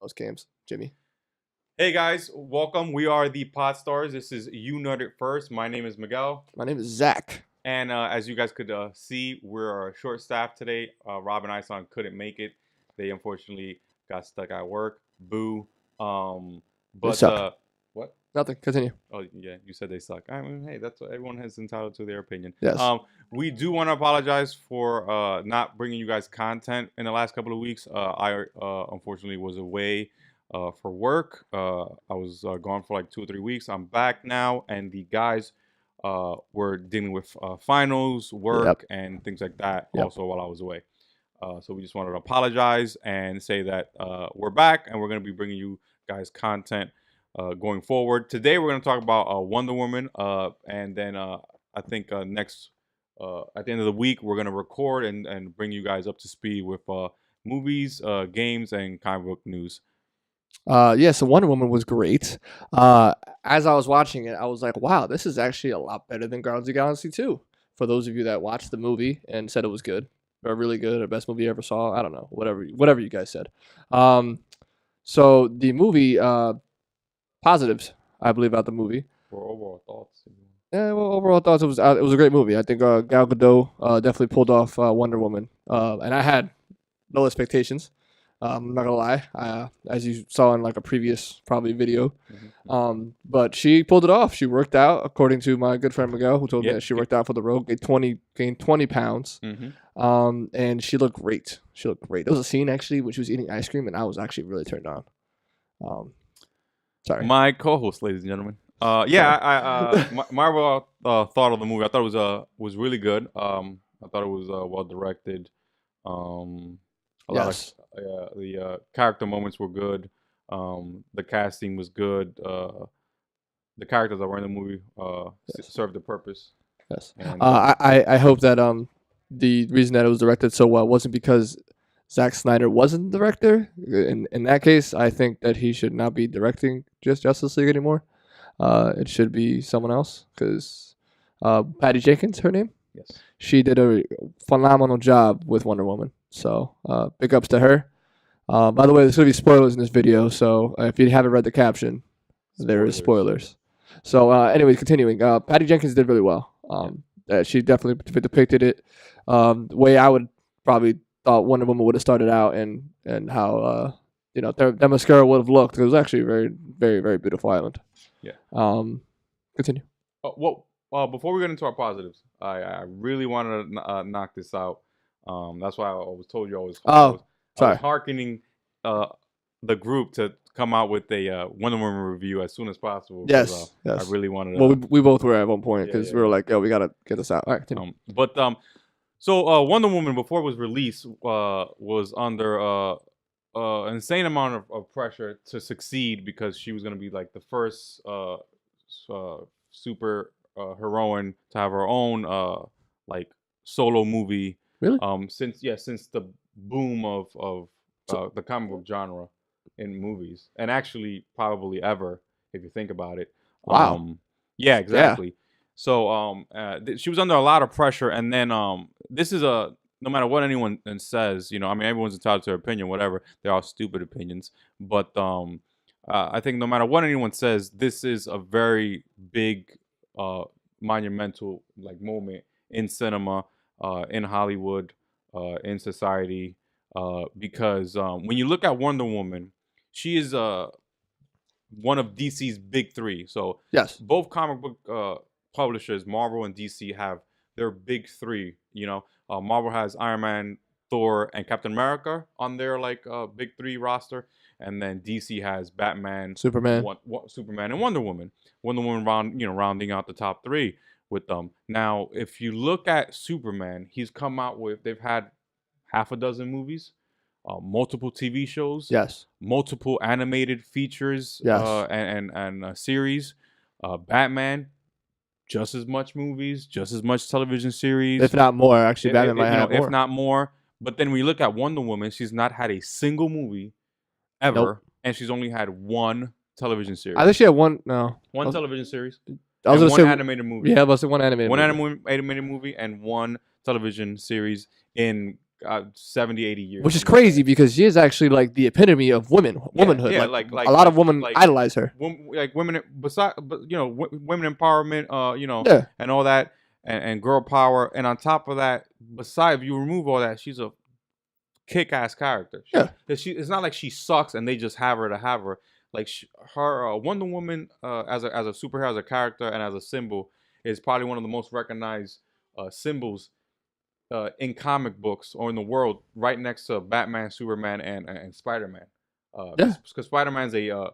Those games, Jimmy. Hey guys, welcome. We are the Pod Stars. This is You Nutted First. My name is Miguel. My name is Zach. And as you guys could see, we're short staffed today. Rob and Ison couldn't make it. They unfortunately got stuck at work. Boo. They suck. What? Nothing. Continue. Oh yeah, you said they suck. I mean, hey, that's what everyone has entitled to their opinion. Yes. We do want to apologize for not bringing you guys content in the last couple of weeks. I unfortunately was away for work. I was gone for like 2 or 3 weeks. I'm back now, and the guys were dealing with finals, work, and things like that. Also, while I was away. So we just wanted to apologize and say that we're back, and we're going to be bringing you guys content going forward. Today we're going to talk about Wonder Woman, and then I think next at the end of the week we're going to record and bring you guys up to speed with movies, games, and comic book news. So Wonder Woman was great. As I was watching it, I was like, wow, this is actually a lot better than Guardians of the Galaxy 2. For those of you that watched the movie and said it was good, or really good, or best movie you ever saw, I don't know, whatever you guys said. So the movie, positives, I believe, about the movie. For overall thoughts. Yeah, well, overall thoughts, it was a great movie. I think Gal Gadot definitely pulled off Wonder Woman, and I had low expectations. I'm not gonna lie, as you saw in like a previous probably video, but she pulled it off. She worked out, according to my good friend Miguel, who told me that she worked out for the role, gained 20 pounds, and she looked great. There was a scene actually where she was eating ice cream, and I was actually really turned on. Sorry, my co-host, ladies and gentlemen. My overall thought of the movie, I thought it was really good. I thought it was well directed. The character moments were good. The casting was good. The characters that were in the movie served the purpose. Yes. And, I hope that the reason that it was directed so well wasn't because Zack Snyder wasn't the director. In that case, I think that he should not be directing Justice League anymore. It should be someone else, because Patty Jenkins, her name. Yes. She did a phenomenal job with Wonder Woman. So big ups to her. By the way, there's going to be spoilers in this video, so if you haven't read the caption, there is spoilers. So anyways, continuing. Patty Jenkins did really well. She definitely depicted it the way I would probably thought Wonder Woman would have started out, and how that mascara would have looked. It was actually a very, very, very beautiful island. Yeah. Continue. Before we get into our positives, I really wanted to knock this out. That's why I was told you I was hearkening the group to come out with a Wonder Woman review as soon as possible. Yes. I really wanted to. Well, we both were at one point, because we were like, yo, we got to get this out. All right, continue. So Wonder Woman, before it was released, was under an insane amount of pressure to succeed, because she was going to be like the first super heroine to have her own like solo movie. Really? Since the boom of the comic book genre in movies, and actually probably ever, if you think about it. Wow. Yeah, exactly. Yeah. So she was under a lot of pressure, and then this is no matter what anyone says, I mean, everyone's entitled to their opinion, whatever. They're all stupid opinions, but I think no matter what anyone says, this is a very big monumental like moment in cinema, in Hollywood, in society, because when you look at Wonder Woman, she is one of DC's big three. So yes, both comic book publishers, Marvel and DC, have their big three. Marvel has Iron Man, Thor, and Captain America on their like big three roster, and then DC has Batman, Superman, Superman, and Wonder Woman. Wonder Woman rounding out the top three with them. Now, if you look at Superman, they've had half a dozen movies, multiple TV shows, yes, multiple animated features, yes, and series. Batman, just as much movies, just as much television series, if not more. Actually, Batman might have more, if not more. But then when you look at Wonder Woman, she's not had a single movie ever, and she's only had one television series. I think she had one television series. I was one animated movie. Yeah, I was one animated. Animated movie and one television series in 70, 80 years. Which is crazy because she is actually like the epitome of womanhood. Yeah, like like a lot of women like idolize her. like women, beside, but women empowerment, Yeah, and all that, and girl power, and on top of that, beside if you remove all that, she's a kick-ass character. Yeah. It's not like she sucks and they just have her to have her. Like her Wonder Woman as a superhero, as a character, and as a symbol is probably one of the most recognized symbols in comic books or in the world, right next to Batman, Superman, and Spider-Man. Yeah. Because Spider-Man's a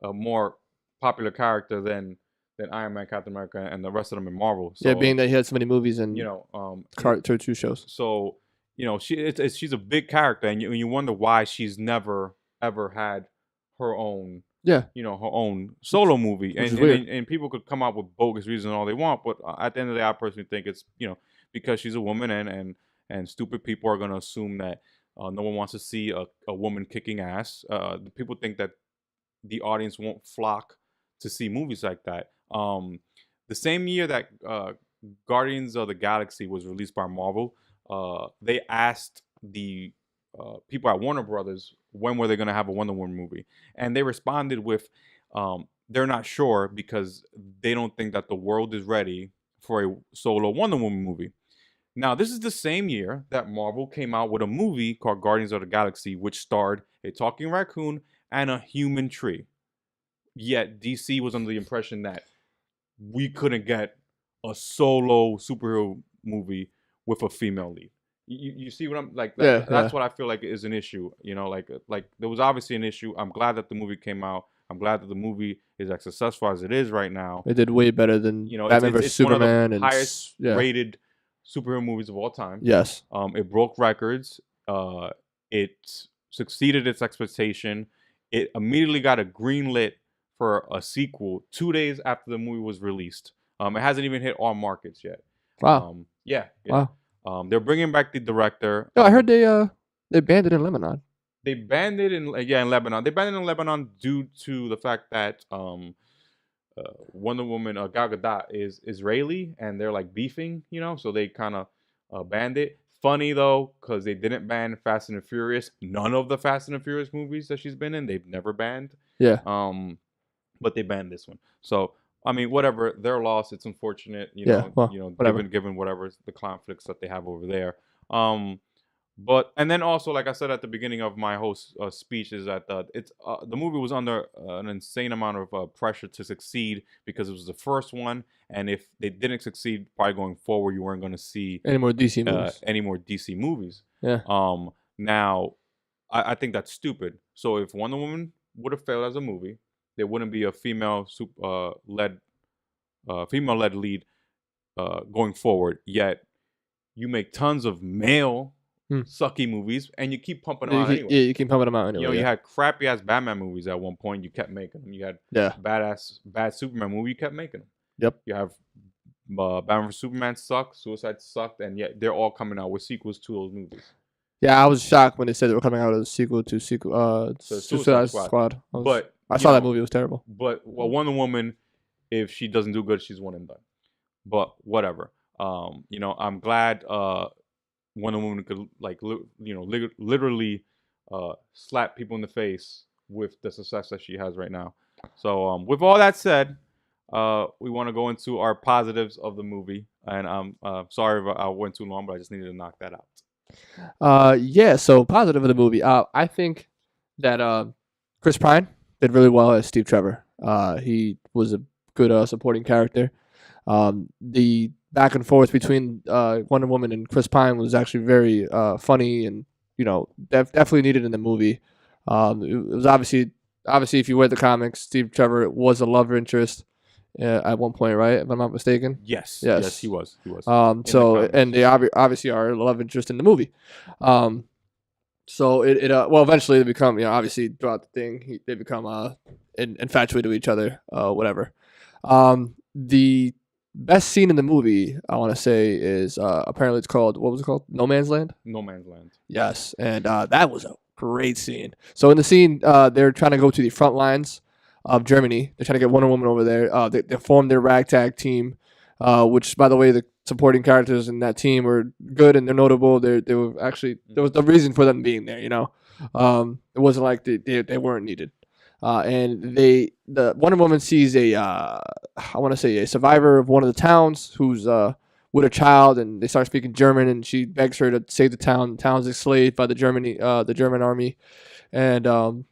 more popular character than Iron Man, Captain America, and the rest of them in Marvel. So, yeah. Being that he had so many movies and cartoon shows. So she's a big character, and you wonder why she's never ever had her own Yeah, her own solo movie, Which is and weird. and people could come up with bogus reasons all they want, but at the end of the day, I personally think it's because she's a woman, and stupid people are gonna assume that no one wants to see a woman kicking ass. The people think that the audience won't flock to see movies like that. The same year that Guardians of the Galaxy was released by Marvel, they asked the people at Warner Brothers when were they going to have a Wonder Woman movie, and they responded with they're not sure because they don't think that the world is ready for a solo Wonder Woman movie. Now, this is the same year that Marvel came out with a movie called Guardians of the Galaxy, which starred a talking raccoon and a human tree. Yet DC was under the impression that we couldn't get a solo superhero movie with a female lead. You see what I'm like? That's what I feel like is an issue. Like there was obviously an issue. I'm glad that the movie came out. I'm glad that the movie is as successful as it is right now. It did way better than Batman vs Superman, one of the highest rated superhero movies of all time. Yes. It broke records. It succeeded its expectation. It immediately got a green lit for a sequel 2 days after the movie was released. It hasn't even hit all markets yet. Wow. Yeah. Wow. They're bringing back the director. No, I heard they banned it in Lebanon. They banned it in Lebanon. They banned it in Lebanon due to the fact that Wonder Woman Gal Gadot is Israeli, and they're like beefing, so they kind of banned it. Funny though, because they didn't ban Fast and the Furious. None of the Fast and the Furious movies that she's been in, they've never banned. Yeah. But they banned this one. So I mean, whatever, their loss. It's unfortunate, whatever. given whatever the conflicts that they have over there. But and then also, like I said at the beginning of my whole speech, is that the movie was under an insane amount of pressure to succeed because it was the first one, and if they didn't succeed, probably going forward, you weren't going to see any more DC movies. Yeah. Now, I think that's stupid. So if Wonder Woman would have failed as a movie, there wouldn't be a female led lead going forward. Yet you make tons of male sucky movies, and you keep pumping them out anyway. Yeah, you keep pumping them out anyway. You had crappy ass Batman movies at one point. You kept making them. You had bad Superman movie. You kept making them. Yep. You have Batman vs Superman sucked. Suicide sucked, and yet they're all coming out with sequels to those movies. Yeah, I was shocked when they said they were coming out with a sequel to Suicide Squad. I saw that movie. It was terrible. But Wonder Woman, if she doesn't do good, she's one and done. But whatever. I'm glad Wonder Woman could literally slap people in the face with the success that she has right now. So with all that said, we want to go into our positives of the movie, and I'm sorry if I went too long, but I just needed to knock that out. So positive of the movie. I think that Chris Pine did really well as Steve Trevor. He was a good supporting character. The back and forth between Wonder Woman and Chris Pine was actually very funny, and definitely needed in the movie. It was obviously if you read the comics, Steve Trevor was a love interest at one point, right? If I'm not mistaken. Yes, he was. And they obviously are a love interest in the movie. So eventually they become, obviously throughout the thing they become infatuated with each other, whatever. The best scene in the movie, I want to say, is apparently it's called, what was it called? No Man's Land? No Man's Land. Yes, and that was a great scene. So in the scene, they're trying to go to the front lines of Germany. They're trying to get Wonder Woman over there. They formed their ragtag team, which, by the way, supporting characters in that team were good and they're notable. They were actually there was the reason for them being there. It wasn't like they weren't needed. And the Wonder Woman sees I want to say a survivor of one of the towns who's with a child, and they start speaking German, and she begs her to save the town. The town's enslaved by the German army, and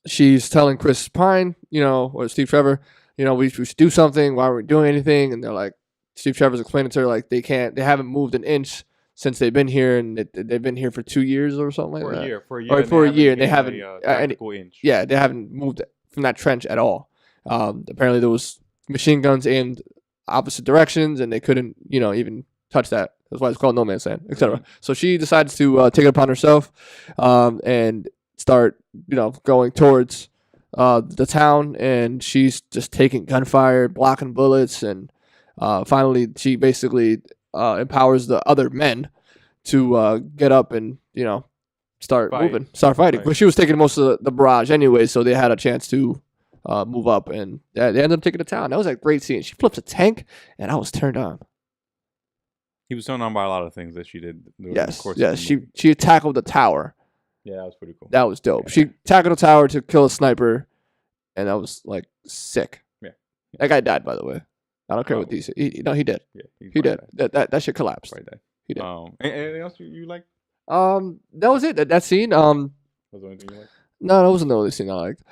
she's telling Chris Pine, or Steve Trevor, we should do something. Why aren't we doing anything? And they're like, Steve Trevor's explaining to her like they haven't moved an inch since they've been here, and they've been here for 2 years or something like that. For a year, or for a year, and they haven't tactical inch. Yeah, they haven't moved from that trench at all. Apparently, there was machine guns aimed opposite directions, and they couldn't, even touch that. That's why it's called No Man's Land, etc. So she decides to take it upon herself, and start, going towards the town, and she's just taking gunfire, blocking bullets, and finally she basically empowers the other men to get up and start fighting. Right. But she was taking most of the barrage anyway, so they had a chance to move up, and they ended up taking the town. That was a great scene. She flips a tank, and I was turned on. He was turned on by a lot of things that she did. Yes. She tackled the tower. Yeah, that was pretty cool. That was dope. Yeah. She tackled the tower to kill a sniper, and that was like sick. Yeah. That guy died, by the way. I don't care what DC. He did. Yeah, He did. That shit collapsed. Right there. He did. Anything else you like? That was it. That scene. Was there anything you like? No, that wasn't the only scene I liked.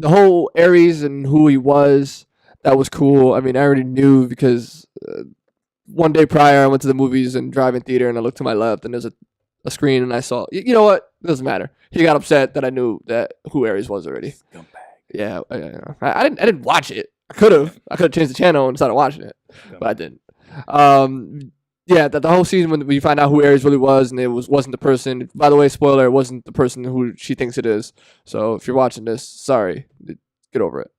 The whole Ares and who he was, that was cool. I mean, I already knew because one day prior I went to the movies and drive-in theater, and I looked to my left, and there's a screen, and I saw. You know what? It doesn't matter. He got upset that I knew that who Ares was already. Scumbag. Yeah, I didn't watch it. I could have changed the channel and started watching it, but I didn't. Yeah, the whole season when we find out who Ares really was, and it wasn't the person. By the way, spoiler, it wasn't the person who she thinks it is. So if you're watching this, sorry, get over it.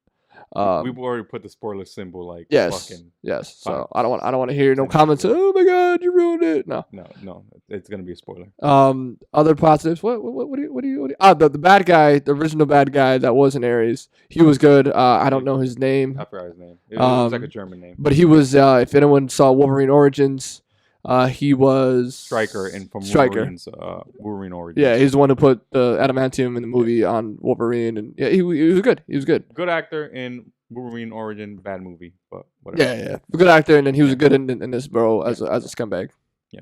We've already put the spoiler symbol like yes, fucking. Yes. So I don't want to hear no comments. Oh my god, you ruined it. No, it's gonna be a spoiler. Other positives. What do you? The bad guy, the original bad guy that wasn't Ares. He was good. I don't know his name. I forgot his name. It was like a German name. But he was. If anyone saw Wolverine Origins. He was Stryker from Wolverine's Wolverine Origins. Yeah, he's the one who put the adamantium in the movie on Wolverine, and yeah, he was good. He was good. Good actor in Wolverine Origin, bad movie, but whatever. Yeah, good actor, and then he was good in this bro as a scumbag. Yeah.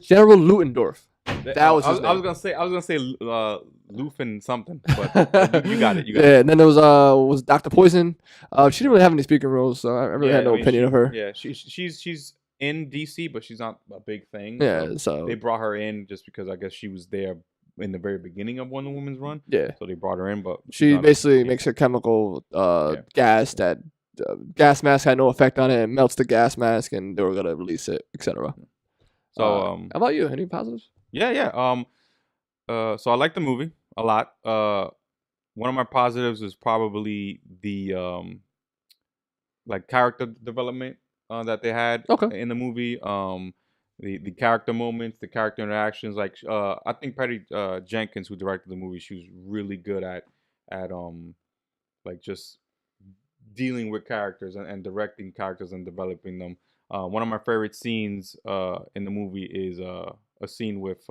General Ludendorf. That was his name. I was gonna say Lufin something, but you got it. Yeah, and then there was Dr. Poison. She didn't really have any speaking roles, so I really had no opinion of her. Yeah, she's in DC, but she's not a big thing. Yeah, so they brought her in just because I guess she was there in the very beginning of Wonder Woman's run. Yeah, so they brought her in, but she basically makes a chemical gas that gas mask had no effect on it. It melts the gas mask, and they were gonna release it, etc. So, how about you? Any positives? Yeah. So I like the movie a lot. One of my positives is probably the like character development that they had in the movie. The character moments, the character interactions. Like I think Patty Jenkins, who directed the movie, she was really good at like just dealing with characters and directing characters and developing them. One of my favorite scenes in the movie is a scene with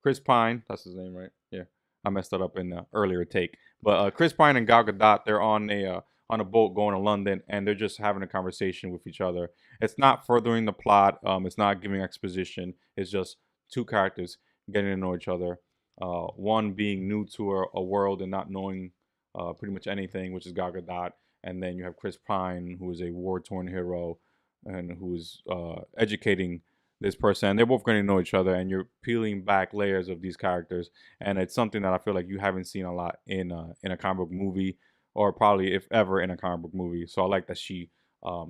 Chris Pine. That's his name, right? Yeah, I messed that up in the earlier take. But Chris Pine and Gal Gadot, they're on a boat going to London, and they're just having a conversation with each other. It's not furthering the plot. It's not giving exposition. It's just two characters getting to know each other. One being new to a world and not knowing pretty much anything, which is Gal Gadot. And then you have Chris Pine, who is a war-torn hero and who is educating this person. And they're both going to know each other, and you're peeling back layers of these characters. And it's something that I feel like you haven't seen a lot in a comic book movie, or probably if ever in a comic book movie. So I like that she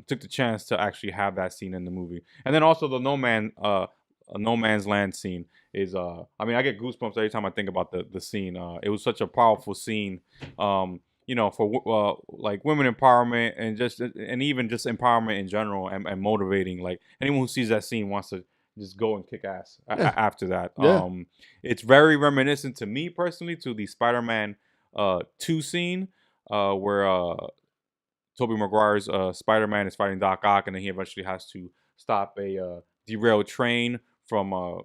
took the chance to actually have that scene in the movie. And then also the No Man's Land scene is I mean, I get goosebumps every time I think about the scene. It was such a powerful scene, for like women empowerment and even just empowerment in general, and motivating. Like anyone who sees that scene wants to just go and kick ass after that. Yeah. It's very reminiscent to me personally to the Spider-Man 2 scene where Tobey Maguire's Spider-Man is fighting Doc Ock, and then he eventually has to stop a derailed train from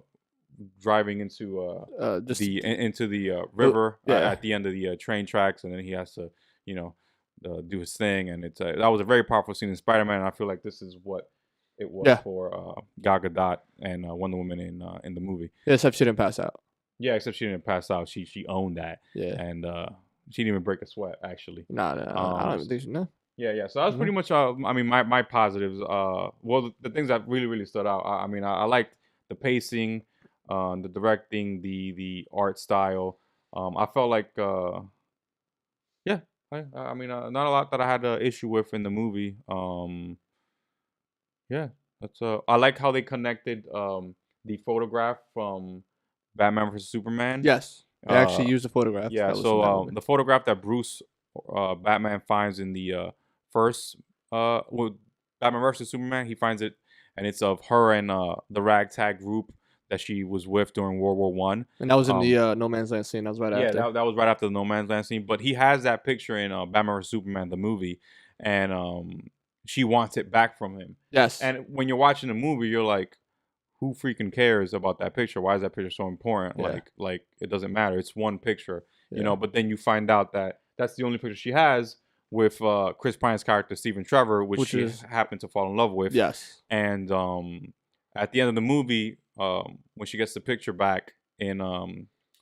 driving into Just into the river yeah. at the end of the train tracks, and then he has to, you know, do his thing, and it's that was a very powerful scene in Spider-Man, and I feel like this is what it was Yeah. for Gal Gadot and Wonder Woman in the movie. Yeah, except she didn't pass out. Yeah, except she didn't pass out. She owned that, Yeah. and she didn't even break a sweat actually. No, I don't even think she, no. Yeah. So that was No. pretty much. I mean, my positives. Well, the things that really stood out. I mean, I liked the pacing, the directing, the art style. I felt like, yeah. I mean, not a lot that I had an issue with in the movie. Yeah, that's. I like how they connected the photograph from Batman vs Superman. Yes, they actually Uh, used the photograph. yeah, that was from that so movie. the photograph that Bruce Batman finds in the first well, Batman versus Superman, he finds it, and it's of her and the ragtag group that she was with during World War One. And that was in Um, the No Man's Land scene. That was right yeah, after. that was right after the No Man's Land scene. But he has that picture in Batman vs Superman, the movie, and she wants it back from him. Yes. And when you're watching the movie, you're like, who freaking cares about that picture? Why is that picture so important? Yeah. Like it doesn't matter. It's one picture, Yeah. you know. But then you find out that that's the only picture she has with Chris Pine's character Stephen Trevor, which she happened to fall in love with. Yes. And at the end of the movie, when she gets the picture back in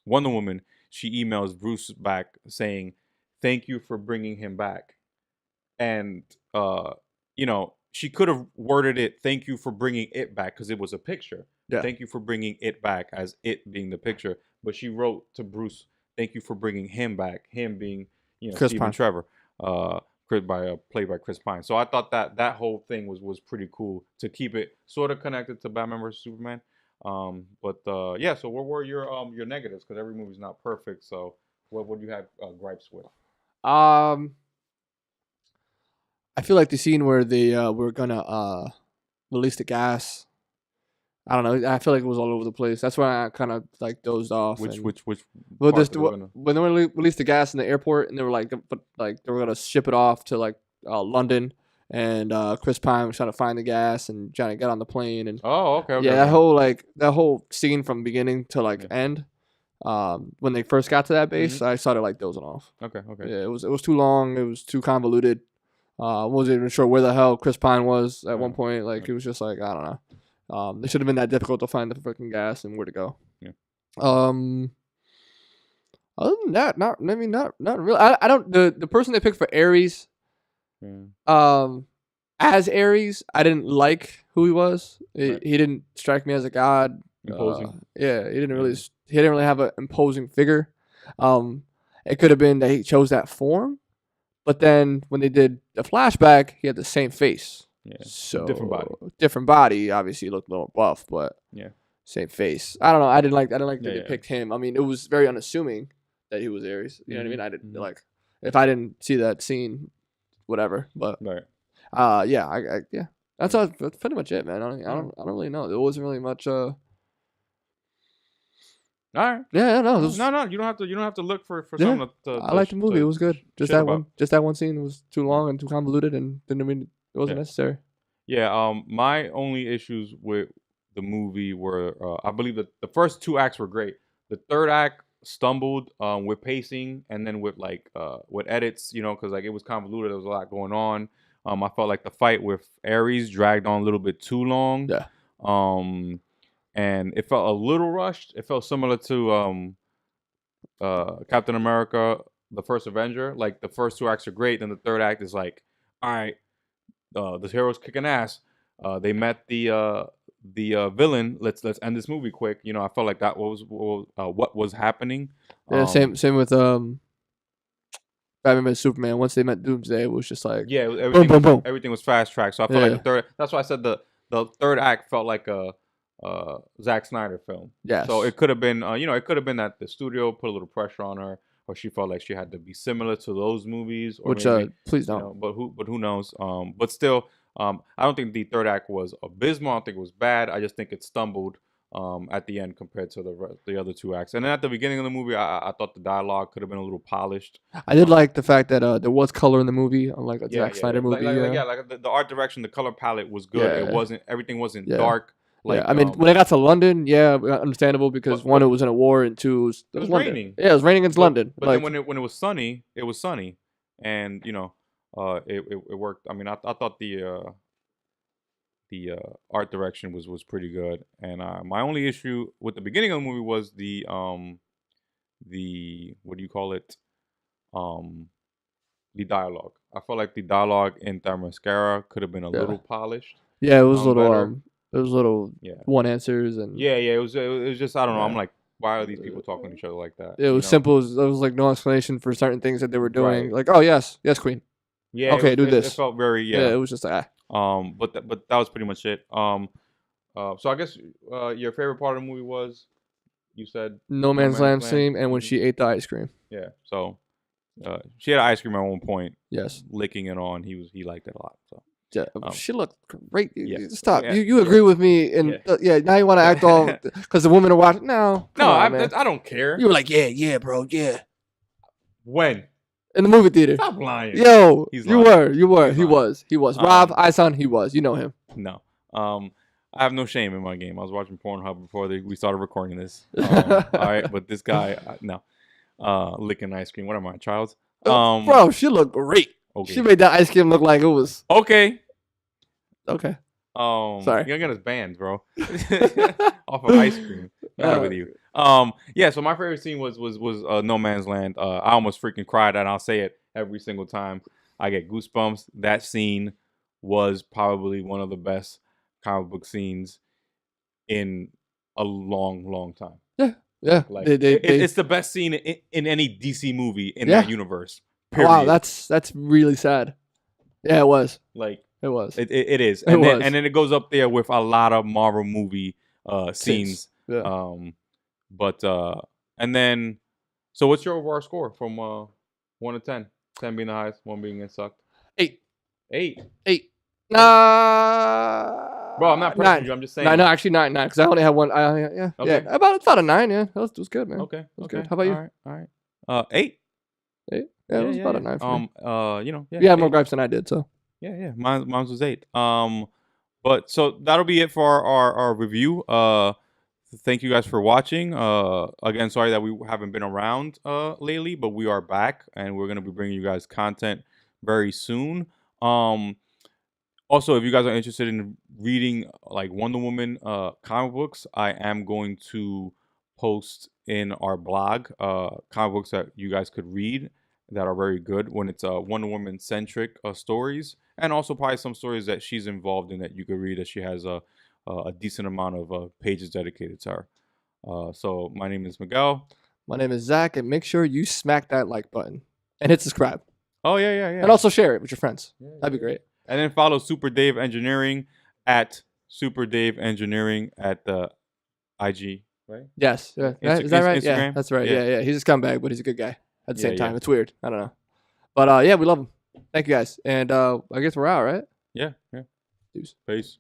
Wonder Woman, she emails Bruce back saying, "Thank you for bringing him back." And you know, she could have worded it, "Thank you for bringing it back," because it was a picture. Yeah. Thank you for bringing it back, as it being the picture. But she wrote to Bruce, "Thank you for bringing him back." Him being, you know, Chris Stephen Pine. Trevor, played by Chris Pine. So I thought that whole thing was pretty cool to keep it sort of connected to Batman vs Superman. Yeah. So what were your negatives? Because every movie's not perfect. So what do you have gripes with? I feel like the scene where they were gonna release the gas. I don't know. I feel like it was all over the place. That's why I kind of like dozed off. Which Well, part this they were gonna- when they released the gas in the airport, and they were like, but like they were gonna ship it off to like London, and Chris Pine was trying to find the gas and trying to get on the plane, and Oh, okay. yeah, that whole scene from beginning to like end, when they first got to that base, I started like dozing off. Okay. Yeah, it was too long. It was too convoluted. I wasn't even sure where the hell Chris Pine was at one point. Like it was just like, I don't know. It should have been that difficult to find the freaking gas and where to go. Yeah. Other than that, not really. I don't the person they picked for Ares. Yeah. As Ares, I didn't like who he was. Right. He didn't strike me as a god. Imposing. Yeah, he didn't really have an imposing figure. It could have been that he chose that form, but then when they did the flashback, he had the same face. Yeah. So Different body. Obviously, he looked more buff, but Yeah. same face. I don't know. I didn't like that Yeah, they yeah. picked him. I mean, it was very unassuming that he was Ares. You know what I mean? I didn't Mhm. like if I didn't see that scene, whatever. But Right. yeah, yeah. That's pretty much it, man. I don't really know. There wasn't really much. All right. Yeah, no. No. You don't have to look for Yeah, something to I liked the movie. It was good. Just shit that about. one scene was too long and too convoluted, and didn't mean it wasn't Yeah. necessary. Yeah. My only issues with the movie were, I believe that the first two acts were great. The third act stumbled with pacing, and then with with edits, you know, because like it was convoluted. There was a lot going on. I felt like the fight with Ares dragged on a little bit too long. Yeah. And it felt a little rushed. It felt similar to Captain America, the First Avenger. Like the first two acts are great, then the third act is like, all right, the hero's kicking ass. They met the villain. Let's end this movie quick. You know, I felt like that was what was happening. Yeah, same with Batman vs Superman. Once they met Doomsday, it was just like Yeah, boom. everything was fast tracked. So I felt like the third. That's why I said the third act felt like a Zack Snyder film. Yes. So it could have been, it could have been that the studio put a little pressure on her, or she felt like she had to be similar to those movies. Or Which maybe, please don't. But who knows? But still, I don't think the third act was abysmal. I don't think it was bad. I just think it stumbled at the end compared to the other two acts. And then at the beginning of the movie, I thought the dialogue could have been a little polished. I did like the fact that there was color in the movie, unlike a Zack Snyder movie. Like the art direction, the color palette was good. Yeah. Everything wasn't Yeah. dark. Like, I mean, when they got to London, understandable because one, it was in a war, and two, it was London. raining. Yeah, it was raining in London. But then when it was sunny, it was sunny, and it worked. I mean, I thought the art direction was pretty good, and my only issue with the beginning of the movie was the what do you call it, the dialogue. I felt like the dialogue in Themyscira could have been a little polished. Yeah, it was better. It was little one answers and it was just, I don't know. I'm like, why are these people talking to each other like that? It was simple. There was like no explanation for certain things that they were doing. Like, oh yes, queen. Yeah. Okay, do this. It felt very It was just like But that was pretty much it. So I guess your favorite part of the movie was, you said, No Man's Land scene, and when she ate the ice cream. Yeah. So she had ice cream at one point. Yes. Licking it on. He liked it a lot. So. Yeah, she looked great. Yeah. Stop. Yeah. You agree with me? And now you want to act all because the women are watching. No, I don't care. You were like, yeah, bro, yeah. When? In the movie theater. Stop lying. Yo, He's you lying. were. He was. Rob Ison, he was. You know him. No. I have no shame in my game. I was watching Pornhub before we started recording this. All right, but this guy, no. Licking ice cream. What am I, a child? Bro, she looked great. Okay. She made that ice cream look like it was okay. Sorry. You're gonna get us banned, bro. Off of ice cream. Not with you. Yeah. So my favorite scene was No Man's Land. I almost freaking cried, and I'll say it every single time. I get goosebumps. That scene was probably one of the best comic book scenes in a long time. Yeah. Like, it's the best scene in any DC movie in that universe. Period. Wow, that's really sad. Yeah, it was. Like, it was. It is. And then it goes up there with a lot of Marvel movie scenes. Yeah. And then, so what's your overall score from 1 to 10? 10 being the highest, 1 being it sucked. 8. 8. Nah. Bro, I'm not pressing you. I'm just saying. No, actually 9 because I only had one. Okay. Yeah, about a 9. Yeah, that was good, man. Okay. Good. How about you? All right. 8. 8. Yeah, it was about a 9 for me. Yeah. You had more gripes than I did, so. Yeah. Mine was 8. But so that'll be it for our review. Thank you guys for watching. Again, sorry that we haven't been around lately, but we are back, and we're gonna be bringing you guys content very soon. Also, if you guys are interested in reading like Wonder Woman comic books, I am going to post in our blog comic books that you guys could read that are very good when it's Wonder Woman centric stories, and also probably some stories that she's involved in that you could read, as she has a decent amount of pages dedicated to her. So my name is Miguel. My name is Zach, and make sure you smack that like button and hit subscribe. Oh yeah. And also share it with your friends. That'd be great. And then follow Super Dave Engineering at Super Dave Engineering at the IG, right? Yes. Yeah. Is that right? Instagram? Yeah, that's right. Yeah. He's a scumbag, but he's a good guy at the same time. It's weird. I don't know. But we love him. Thank you guys. And I guess we're out, right? Yeah. Deuce. Peace.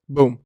Boom.